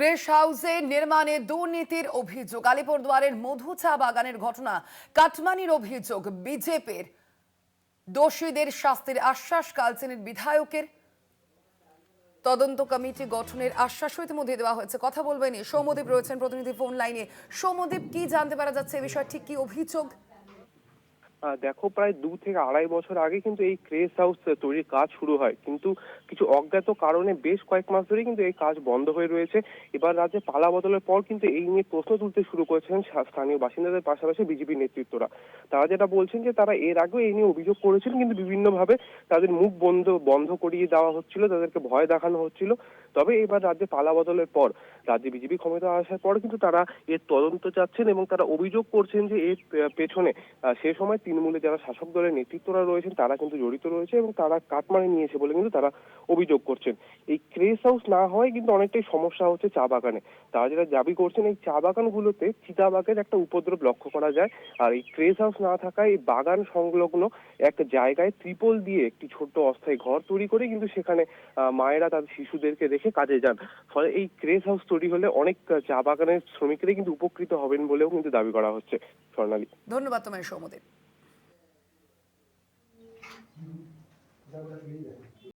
Crash হাউসে নির্মাণে দুর্নীতির অভিযোগ, আলিপুরদুয়ারের মধু চা বাগানের ঘটনা, কাটমানির অভিযোগ, বিজেপির দোষীদের শাস্তির আশ্বাস কালচিনির বিধায়কের। তদন্ত কমিটি গঠনের আশ্বাসও ইতিমধ্যে দেওয়া হয়েছে। কথা বলবেন সৌম্যদীপ রয়েছেন প্রতিনিধি ফোন লাইনে। সৌম্যদীপ, কি জানতে পারা যাচ্ছে এ বিষয়ে, ঠিক কি অভিযোগ? দেখো, প্রায় 2 থেকে আড়াই বছর আগে কিন্তু এই ক্রেস হাউস তৈরির কাজ শুরু হয়, কিন্তু কিছু অজ্ঞাত কারণে বেশ কয়েক মাস ধরেই কিন্তু এই কাজ বন্ধ হয়ে রয়েছে। এবার রাজ্যে পালা বদলের পর কিন্তু এই নিয়ে প্রশ্ন তুলতে শুরু করেছেন স্থানীয় বাসিন্দাদের পাশাপাশি বিজেপি নেতৃত্বরা। তারা যেটা বলছেন যে তারা এর আগেও এই নিয়ে অভিযোগ করেছিলেন, কিন্তু বিভিন্নভাবে তাদের মুখ বন্ধ করিয়ে দেওয়া হচ্ছিল, তাদেরকে ভয় দেখানো হচ্ছিল। তবে এবার রাজ্যে পালা বদলের পর, রাজ্যে বিজেপি ক্ষমতা আসার পর কিন্তু তারা এর তদন্ত চাচ্ছেন এবং তারা অভিযোগ করছেন যে এর পেছনে সে সময় তৃণমূলে যারা শাসক দলের নেতৃত্বরা রয়েছেন তারা কিন্তু জড়িত রয়েছে এবং তারা কাটমানি নিয়েছে বলে কিন্তু তারা অভিযোগ করছেন। এই ক্রেস হাউস না হয় কিন্তু অনেকটাই সমস্যা হচ্ছে চা বাগানে। তারা যেটা দাবি করছেন, এই চা বাগানগুলোতে চিতাবাঘের একটা উপদ্রব লক্ষ্য করা যায়। আর এই ক্রেস হাউস না থাকায় এই বাগান সংলগ্ন একটা জায়গায় ত্রিপল দিয়ে একটি ছোট্ট অস্থায়ী ঘর তৈরি করে কিন্তু সেখানে মায়েরা তাদের শিশুদেরকে রেখে কাজে যান। ফলে এই ক্রেস হাউস তৈরি হলে অনেক চা বাগানের শ্রমিকরাই কিন্তু উপকৃত হবেন বলেও কিন্তু দাবি করা হচ্ছে। স্বর্ণালী, ধন্যবাদ তোমায় সৌম্যদীপ।